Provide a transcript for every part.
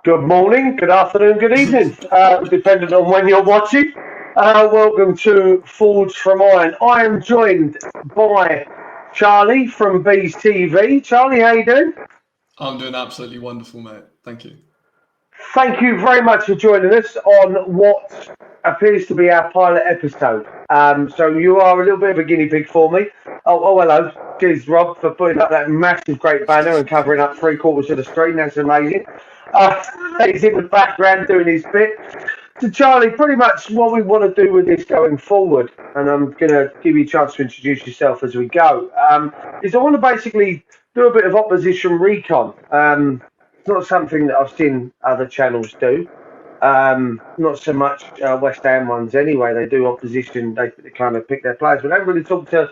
Good morning, good afternoon, good evening, depending on when you're watching. Welcome to Forged from Iron. I am joined by Charlie from Bees TV. Charlie, how you doing? I'm doing absolutely wonderful, mate. Thank you. Thank you very much for joining us on what appears to be our pilot episode. So you are a little bit of a guinea pig for me. Hello. Cheers, Rob, for putting up that massive, great banner and covering up 3/4 of the screen. That's amazing. He's in the background doing his bit. So, Charlie, pretty much what we want to do with this going forward, and I'm going to give you a chance to introduce yourself as we go, is I want to basically do a bit of opposition recon. It's not something that I've seen other channels do. Not so much West Ham ones anyway. They do opposition. They kind of pick their players, but they don't really talk to,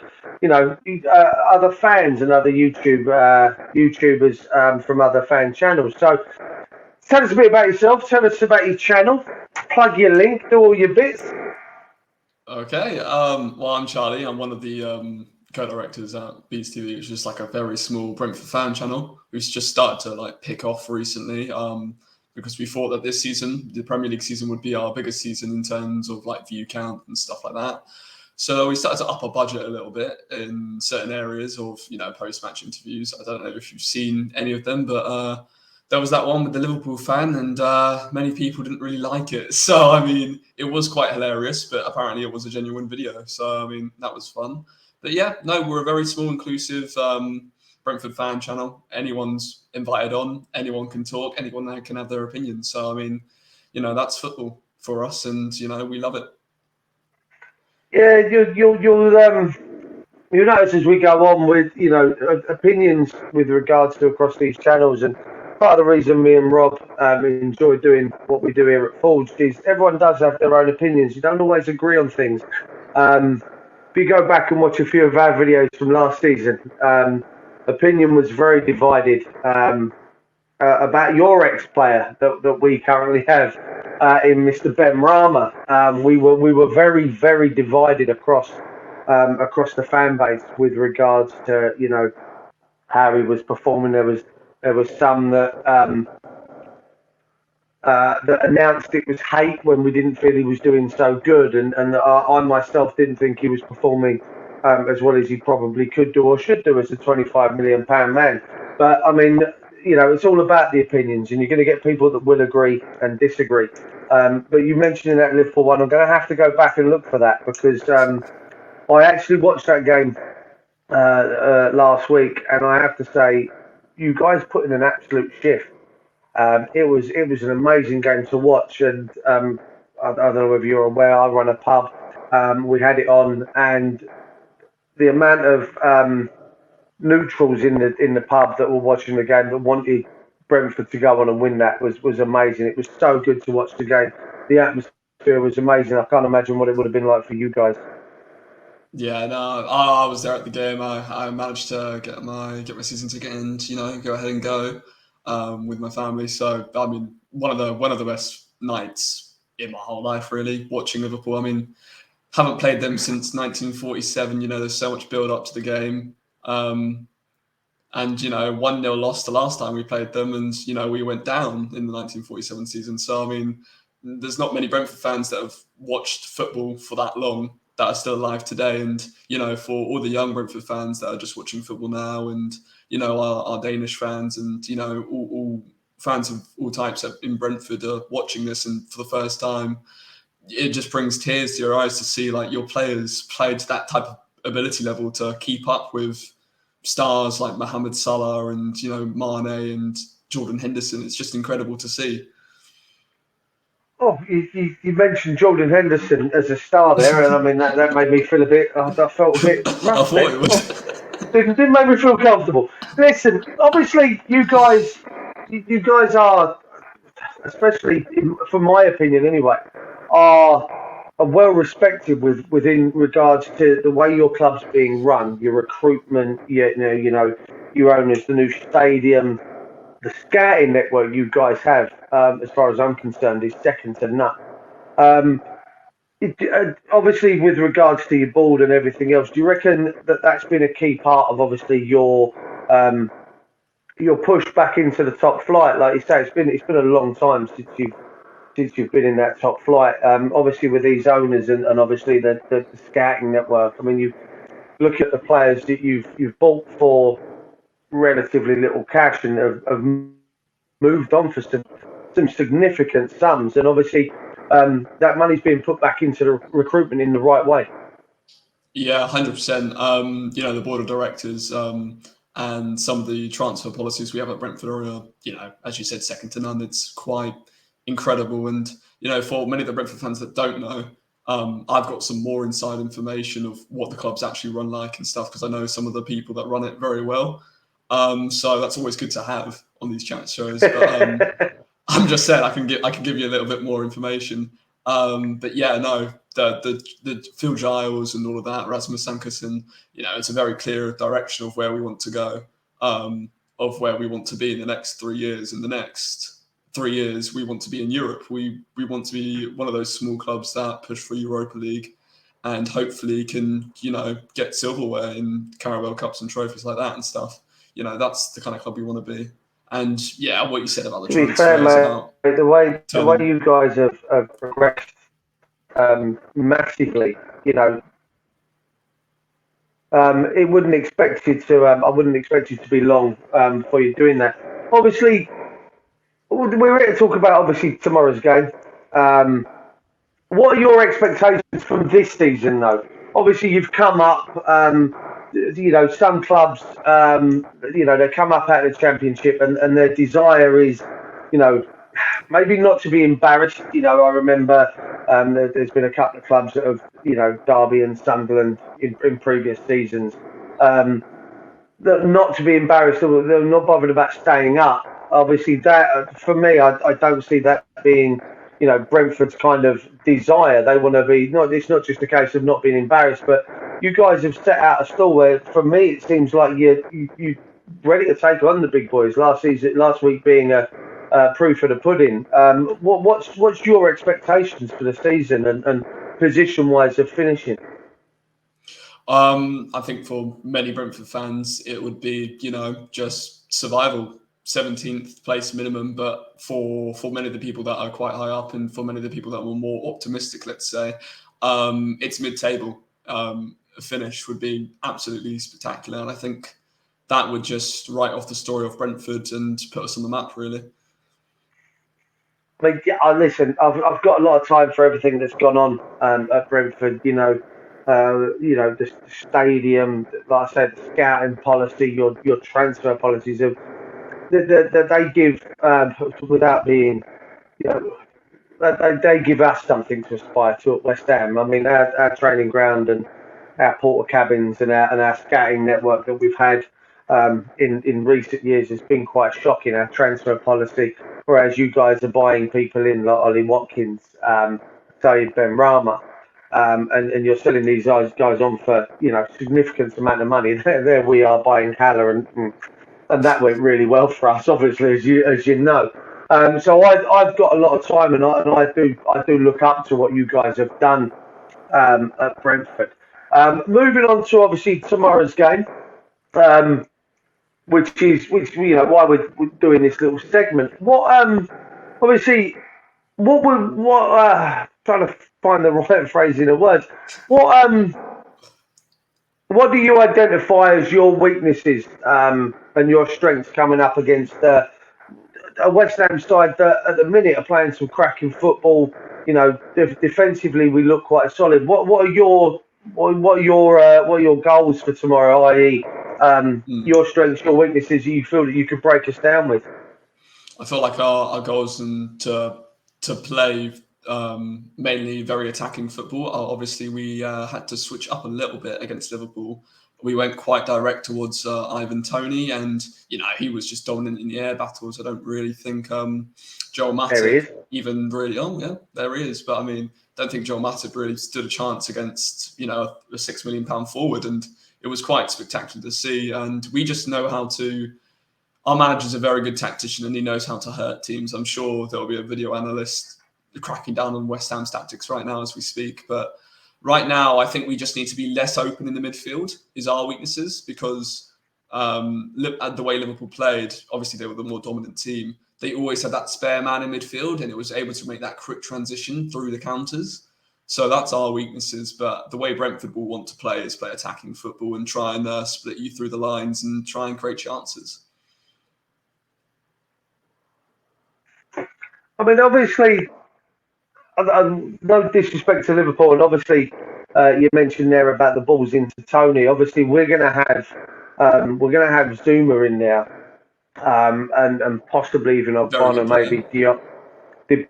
other fans and other YouTubers from other fan channels. So tell us a bit about yourself. Tell us about your channel. Plug your link. Do all your bits. Okay. Well, I'm Charlie. I'm one of the co-directors at Bees TV, which is just like a very small Brentford fan channel, who's just started to pick off recently. Because we thought that this season, the Premier League season, would be our biggest season in terms of view count and stuff like that. So we started to up our budget a little bit in certain areas of post-match interviews. I don't know if you've seen any of them, but there was that one with the Liverpool fan, and many people didn't really like it. So it was quite hilarious, but apparently it was a genuine video. So that was fun. But yeah, no, we're a very small, inclusive Brentford fan channel. Anyone's invited on. Anyone can talk. Anyone can have their opinion. So that's football for us, and we love it. Yeah, you'll notice as we go on with opinions with regards to across these channels, and part of the reason me and Rob enjoy doing what we do here at Forged is everyone does have their own opinions. You don't always agree on things. If you go back and watch a few of our videos from last season, opinion was very divided about your ex-player that we currently have in Mr. Ben Rama. We were very, very divided across the fan base with regards to how he was performing. There was some that announced it was hate when we didn't feel he was doing so good, and I myself didn't think he was performing as well as he probably could do or should do as a £25 million man. But it's all about the opinions, and you're going to get people that will agree and disagree. But you mentioned in that Liverpool one, I'm going to have to go back and look for that, because I actually watched that game last week, and I have to say, you guys put in an absolute shift. It was an amazing game to watch, and I don't know whether you're aware, I run a pub. We had it on, and the amount of neutrals in the pub that were watching the game that wanted Brentford to go on and win that was amazing. It was so good to watch the game. The atmosphere was amazing. I can't imagine what it would have been like for you guys. Yeah, no, I was there at the game. I managed to get my season ticket and go ahead and go with my family. So one of the best nights in my whole life, really, watching Liverpool. Haven't played them since 1947. There's so much build up to the game. And 1-0 lost the last time we played them, and we went down in the 1947 season. So there's not many Brentford fans that have watched football for that long that are still alive today. And for all the young Brentford fans that are just watching football now, and our Danish fans, and all fans of all types in Brentford are watching this, and for the first time, it just brings tears to your eyes to see your players played to that type of ability level to keep up with stars like Mohamed Salah and Mane and Jordan Henderson. It's just incredible to see. Oh, you mentioned Jordan Henderson as a star there, and that made me feel a bit. I felt a bit. I thought it would. Didn't make me feel comfortable. Listen, obviously, you guys are, especially from my opinion anyway, are well respected within regards to the way your club's being run, your recruitment, your owners, the new stadium, the scouting network you guys have, as far as I'm concerned, is second to none. Obviously, with regards to your board and everything else, do you reckon that that's been a key part of obviously your you're pushed back into the top flight. Like you say, it's been a long time since you've been in that top flight. Obviously with these owners and obviously the scouting network. I mean, you look at the players that you've bought for relatively little cash and have moved on for some significant sums, and obviously that money's being put back into the recruitment in the right way. Yeah, 100%. The board of directors and some of the transfer policies we have at Brentford are, as you said, second to none. It's quite incredible. And, for many of the Brentford fans that don't know, I've got some more inside information of what the club's actually run like and stuff, because I know some of the people that run it very well. So that's always good to have on these chat shows. But I'm just saying I can give you a little bit more information. But yeah, no, the Phil Giles and all of that, Rasmus Sankerson, it's a very clear direction of where we want to go, of where we want to be in the next 3 years. In the next 3 years, we want to be in Europe. We want to be one of those small clubs that push for Europa League and hopefully can, get silverware in Carabao Cups and trophies like that and stuff. That's the kind of club we want to be. And yeah, what you said about the To be transfers, fair, mate, the way you guys have progressed massively, it wouldn't expect you to. I wouldn't expect you to be long before you're doing that. Obviously, we're here to talk about obviously tomorrow's game. What are your expectations from this season, though? Obviously, you've come up. Some clubs, they come up out of the Championship, and their desire is, maybe not to be embarrassed. I remember there's been a couple of clubs that have, Derby and Sunderland in previous seasons, that not to be embarrassed. They're not bothered about staying up. Obviously, that for me, I don't see that being, Brentford's kind of desire. They want to be not. It's not just a case of not being embarrassed, but you guys have set out a stall where, for me, it seems like you ready to take on the big boys. Last week being a proof of the pudding. What's your expectations for the season and position wise of finishing? I think for many Brentford fans, it would be, just survival, 17th place minimum. But for many of the people that are quite high up and for many of the people that were more optimistic, let's say, it's mid-table. A finish would be absolutely spectacular. And I think that would just write off the story of Brentford and put us on the map, really. I mean, listen, I've got a lot of time for everything that's gone on at Brentford. The stadium, like I said, the scouting policy, your transfer policies, that they give without being, they give us something to aspire to at West Ham. I mean, our training ground and our porter cabins and our scouting network that we've had in recent years has been quite shocking. Our transfer policy, whereas you guys are buying people in like Ollie Watkins, Saeed Ben Rama, and you're selling these guys on for significant amount of money. There we are buying Haller, and that went really well for us, obviously, as you know. So I've got a lot of time, and I do look up to what you guys have done at Brentford. Moving on to obviously tomorrow's game, which why we're doing this little segment. Trying to find the right phrasing of words. What do you identify as your weaknesses and your strengths coming up against a West Ham side that at the minute are playing some cracking football? Defensively we look quite solid. What are your goals for tomorrow? I.e., your strengths, your weaknesses. You feel that you could break us down with? I feel like our goals and to play mainly very attacking football. Obviously, we had to switch up a little bit against Liverpool. We went quite direct towards Ivan Toney, and he was just dominant in the air battles. I don't really think Joel Matip even really. Oh yeah, there he is. But I mean, don't think Joel Matip really stood a chance against a £6 million forward, and it was quite spectacular to see. And we just know how to. Our manager's a very good tactician, and he knows how to hurt teams. I'm sure there'll be a video analyst cracking down on West Ham's tactics right now as we speak. But right now, I think we just need to be less open in the midfield is our weaknesses, because the way Liverpool played, obviously they were the more dominant team. They always had that spare man in midfield, and it was able to make that quick transition through the counters. So that's our weaknesses. But the way Brentford will want to play is play attacking football and try and split you through the lines and try and create chances. I mean, obviously, no disrespect to Liverpool, and obviously, you mentioned there about the balls into Tony. Obviously, we're going to have Zuma in there, and possibly even Ogbonna, maybe Diop,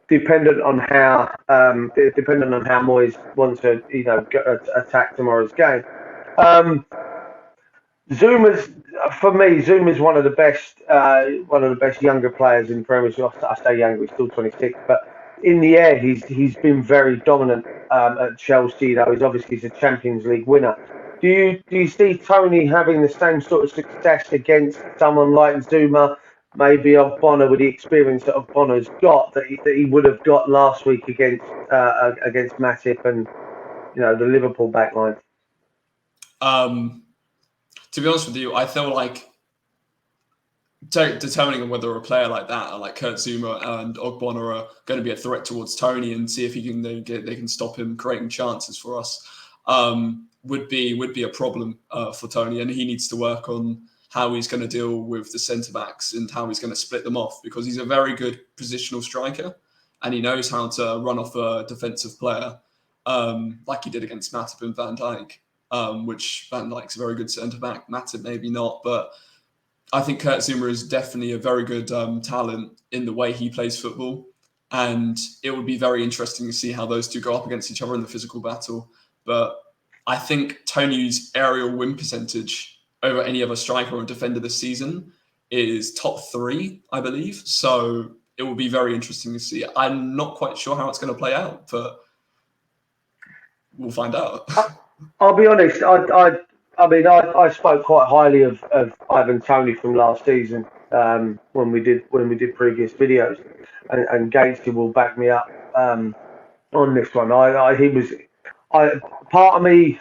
dependent on how Moyes wants to attack tomorrow's game. Zuma's one of the best younger players in the Premiership. I say younger, he's still 26, but in the air he's been very dominant at Chelsea. He's a Champions League winner. Do you see Tony having the same sort of success against someone like Zuma, maybe Ogbonna, with the experience that Ogbonna's got that he would have got last week against Matip and the Liverpool backline? To be honest with you, I feel like determining whether a player like that, like Kurt Zuma and Ogbonna, are going to be a threat towards Tony and see if they can stop him creating chances for us, would be a problem for Tony, and he needs to work on how he's going to deal with the centre backs and how he's going to split them off, because he's a very good positional striker and he knows how to run off a defensive player, like he did against Matip and Van Dijk. Which Van Dijk's a very good centre-back, Matip maybe not, but I think Kurt Zuma is definitely a very good talent in the way he plays football, and it would be very interesting to see how those two go up against each other in the physical battle. But I think Tony's aerial win percentage over any other striker or defender this season is top 3, I believe, so it will be very interesting to see. I'm not quite sure how it's going to play out, but we'll find out. I'll be honest. I spoke quite highly of Ivan Toney from last season when we did previous videos, and Gatesy will back me up on this one. Part of me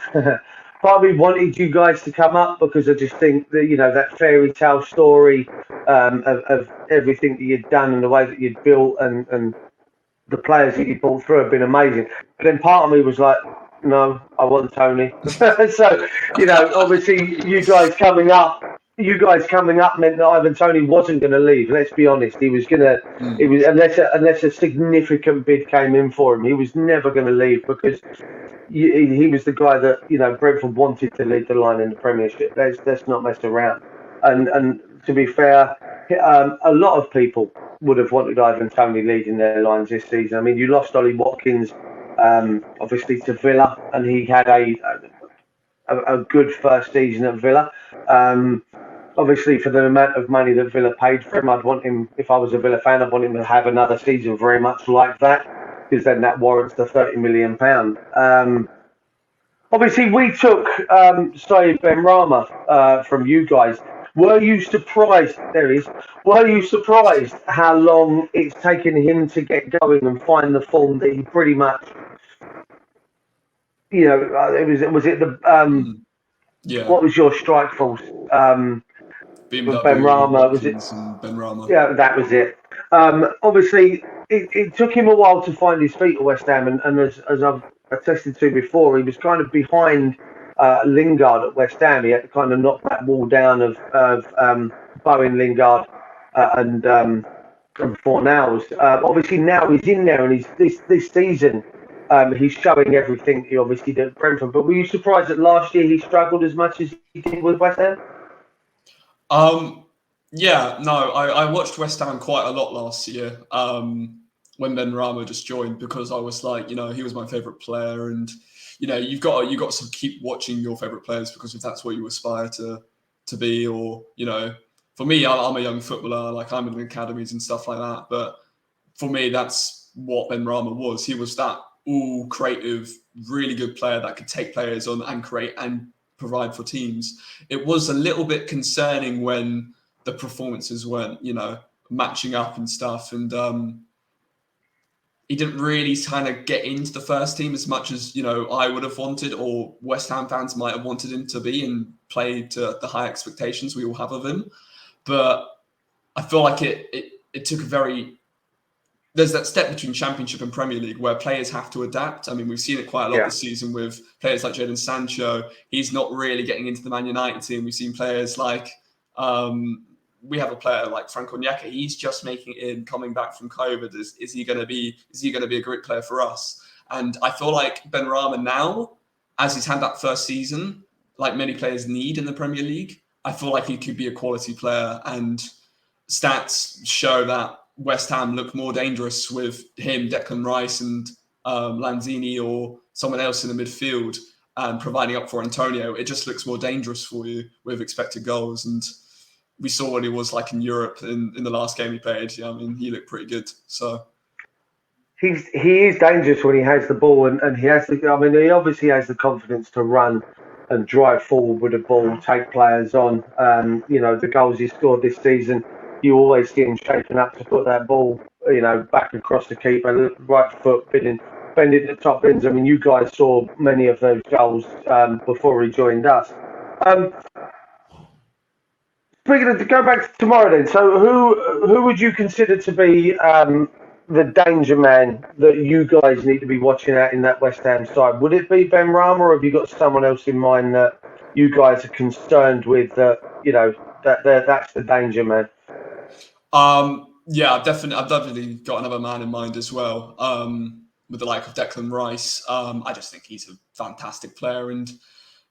wanted you guys to come up because I just think that that fairy tale story of everything that you'd done and the way that you'd built and the players that you brought through have been amazing. But then part of me was like, no, I want Tony. So, obviously you guys coming up meant that Ivan Toney wasn't going to leave. Let's be honest. He was unless a significant bid came in for him, he was never going to leave, because he was the guy that, Brentford wanted to lead the line in the Premiership. Let's not mess around. And to be fair, a lot of people would have wanted Ivan Toney leading their lines this season. I mean, you lost Ollie Watkins, obviously to Villa, and he had a good first season at Villa. Obviously, for the amount of money that Villa paid for him, I'd want him, if I was a Villa fan, I'd want him to have another season very much like that, because then that warrants the £30 million. Obviously, we took Saïd Benrahma from you guys. Were you surprised? Were you surprised how long it's taken him to get going and find the form that he pretty much, was it the yeah. What was your strike force? Benrahma, was it? Benrahma. Yeah, that was it. Obviously, it took him a while to find his feet at West Ham, and as I've attested to before, he was kind of behind Lingard at West Ham. He had to kind of knock that wall down of Bowen, Lingard, and Fornals. Obviously, now he's in there, and he's this season. He's showing everything he obviously did at Brentford. But were you surprised that last year he struggled as much as he did with West Ham? Yeah, no, I watched West Ham quite a lot last year when Benrahma just joined, because I was like, he was my favourite player, and you've got to keep watching your favourite players, because if that's what you aspire to be, or for me, I'm a young footballer, like I'm in the academies and stuff like that. But for me, that's what Benrahma was. He was that all creative, really good player that could take players on and create and provide for teams. It was a little bit concerning when the performances weren't, matching up and stuff. And he didn't really kind of get into the first team as much as, you know, I would have wanted, or West Ham fans might have wanted him to be, and play to the high expectations we all have of him. But I feel like it took a very... There's that step between Championship and Premier League where players have to adapt. I mean, we've seen it quite a lot this season with players like Jadon Sancho. He's not really getting into the Man United team. We've seen players like... we have a player like Frank Onyeka. He's just making it in, coming back from COVID. Is he going to be a great player for us? And I feel like Benrahma now, as he's had that first season, like many players need in the Premier League, I feel like he could be a quality player. And stats show that West Ham look more dangerous with him, Declan Rice, and Lanzini, or someone else in the midfield, providing up for Antonio. It just looks more dangerous for you with expected goals. And we saw what he was like in Europe in the last game he played. Yeah, I mean, he looked pretty good. So he is dangerous when he has the ball, and he has the... I mean, he obviously has the confidence to run and drive forward with the ball, take players on. You know, the goals he scored this season, you always see him shaping up to put that ball, you know, back across the keeper, right foot, bending the top ends. I mean, you guys saw many of those goals before he joined us. Speaking of, to go back to tomorrow then, so who would you consider to be the danger man that you guys need to be watching out in that West Ham side? Would it be Benrahma, or have you got someone else in mind that you guys are concerned with, that, you know, that's the danger man? Yeah, I've definitely got another man in mind as well. With the like of Declan Rice. I just think he's a fantastic player, and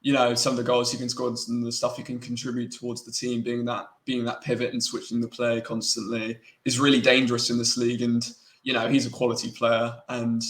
you know, some of the goals he can score and the stuff he can contribute towards the team, being that pivot and switching the play constantly, is really dangerous in this league. And you know, he's a quality player, and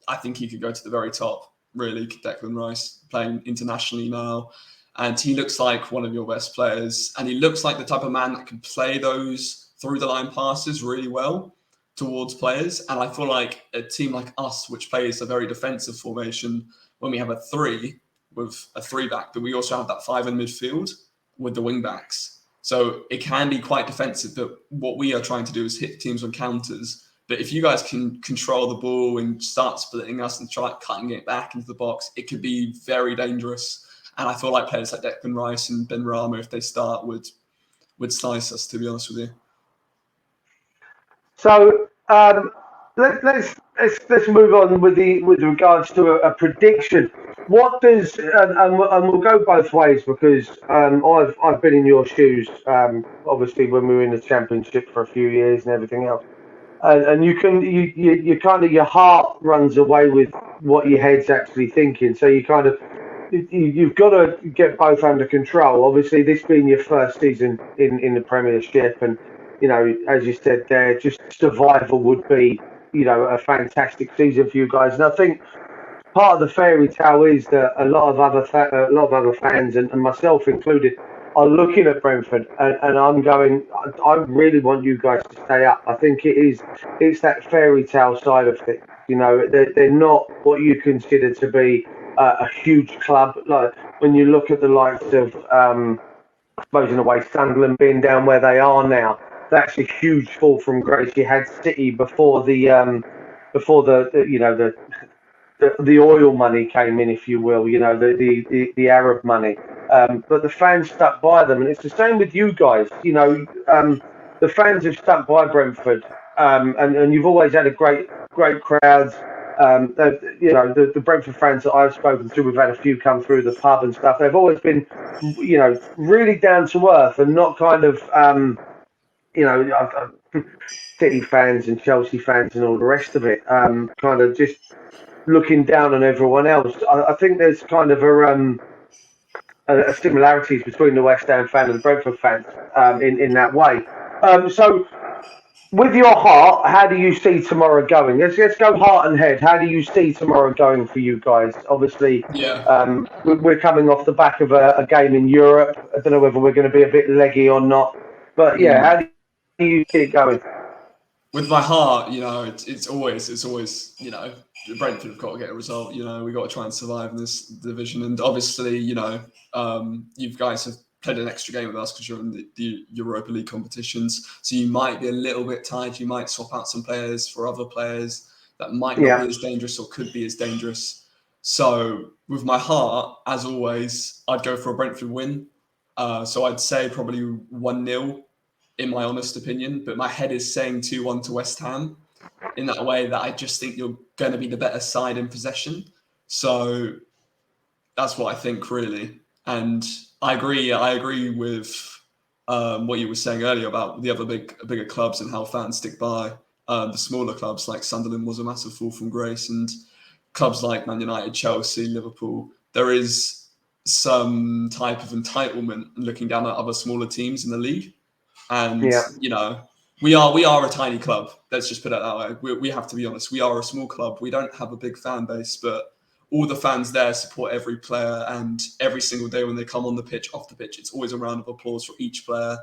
I think he could go to the very top. Really, Declan Rice, playing internationally now, and he looks like one of your best players, and he looks like the type of man that can play those through the line passes really well towards players. And I feel like a team like us, which plays a very defensive formation, when we have a 3 with a 3-back, but we also have that 5 in midfield with the wing backs. So it can be quite defensive, but what we are trying to do is hit teams on counters. But if you guys can control the ball and start splitting us and try cutting it back into the box, it could be very dangerous. And I feel like players like Declan Rice and Benrahma, if they start, would slice us, to be honest with you. So let's move on with regards to a prediction. What does, and we'll go both ways, because I've been in your shoes, obviously when we were in the Championship for a few years and everything else, and you kind of, your heart runs away with what your head's actually thinking. So you've got to get both under control. Obviously, this being your first season in the Premiership, and you know, as you said there, just survival would be, you know, a fantastic season for you guys. And I think part of the fairy tale is that a lot of other fans, and myself included, are looking at Brentford, and I'm going, I really want you guys to stay up. I think it's that fairy tale side of things. You know, they're not what you consider to be a huge club. Like when you look at the likes of, I suppose in a way, Sunderland being down where they are now, that's a huge fall from grace. You had City before the you know, the oil money came in, if you will, you know, the Arab money. But the fans stuck by them, and it's the same with you guys. You know, the fans have stuck by Brentford, and you've always had a great crowds. You know, the Brentford fans that I've spoken to, we've had a few come through the pub and stuff. They've always been, you know, really down to earth, and not kind of, you know, City fans and Chelsea fans and all the rest of it, kind of just looking down on everyone else. I think there's kind of a similarities between the West Ham fan and the Brentford fans in that way. So, with your heart, how do you see tomorrow going? Let's go heart and head. How do you see tomorrow going for you guys? Obviously, we're coming off the back of a game in Europe. I don't know whether we're going to be a bit leggy or not, but yeah, how do you see it going? With my heart, you know, it's always, you know, Brentford have got to get a result. You know, we've got to try and survive in this division. And obviously, you know, you guys have played an extra game with us because you're in the Europa League competitions. So you might be a little bit tired. You might swap out some players for other players that might not be as dangerous or could be as dangerous. So with my heart, as always, I'd go for a Brentford win. So I'd say probably 1-0 in my honest opinion, but my head is saying 2-1 to West Ham in that way that I just think you're going to be the better side in possession. So that's what I think really. And I agree with what you were saying earlier about the other bigger clubs and how fans stick by the smaller clubs. Like Sunderland was a massive fall from grace, and clubs like Man United, Chelsea, Liverpool, there is some type of entitlement looking down at other smaller teams in the league. And, you know, we are a tiny club. Let's just put it that way. We have to be honest. We are a small club. We don't have a big fan base, but all the fans there support every player, and every single day when they come on the pitch, off the pitch, it's always a round of applause for each player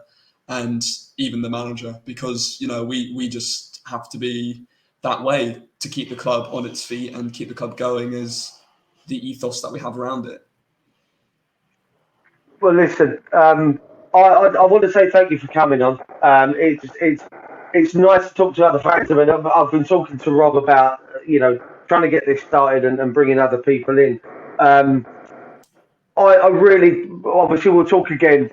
and even the manager, because, you know, we just have to be that way to keep the club on its feet and keep the club going as the ethos that we have around it. Well, listen, I want to say thank you for coming on. It's nice to talk to other fans. I mean, I've been talking to Rob about, you know, trying to get this started and bringing other people in. I really, obviously, we'll talk again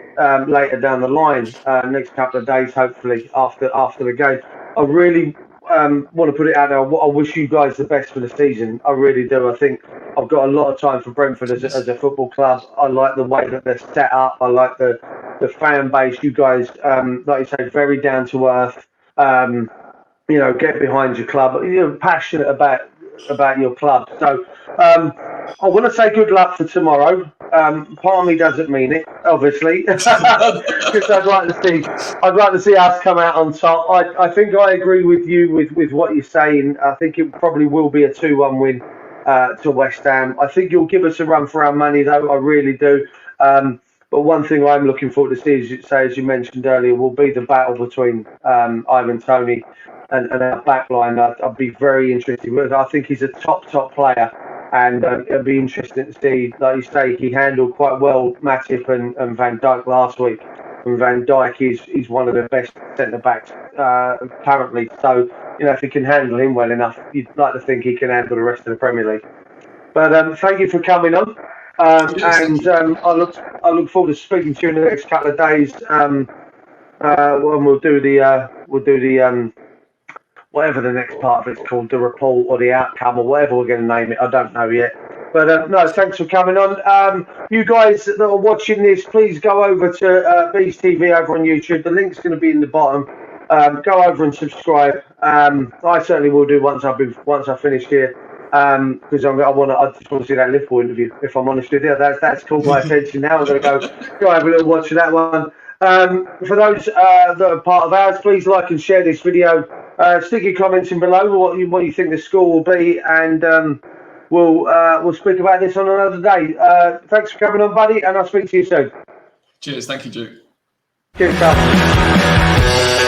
later down the line, next couple of days, hopefully after the game. I really want to put it out there. I wish you guys the best for the season. I really do. I think I've got a lot of time for Brentford as a football club. I like the way that they're set up. I like the fan base. You guys, like you say, very down to earth. You know, get behind your club. You're passionate about your club. So I want to say good luck for tomorrow. Part of me doesn't mean it, obviously, because I'd like to see us come out on top. I think I agree with you with what you're saying. I think it probably will be a 2-1 win to West Ham. I think you'll give us a run for our money, though. I really do. But one thing I'm looking forward to see, as you mentioned earlier, will be the battle between Ivan Toney and our backline. I'd be very interested. I think he's a top player, and it'll be interesting to see. Like you say, he handled quite well Matip and Van Dijk last week. And Van Dijk is one of the best centre backs currently. So, you know, if he can handle him well enough, you'd like to think he can handle the rest of the Premier League. But thank you for coming on. And I look forward to speaking to you in the next couple of days. When we'll do the whatever the next part of it's called, the report or the outcome or whatever we're going to name it. I don't know yet. But no, thanks for coming on. You guys that are watching this, please go over to Bees TV over on YouTube. The link's going to be in the bottom. Go over and subscribe. I certainly will do once I finish here. Because I just want to see that Liverpool interview. If I'm honest with you, that's caught my attention now. I'm going to go have a little watch of that one. For those that are part of ours, please like and share this video. Stick your comments in below what you think the score will be, and we'll speak about this on another day. Thanks for coming on, buddy, and I'll speak to you soon. Cheers, thank you, Duke. Cheers, pal.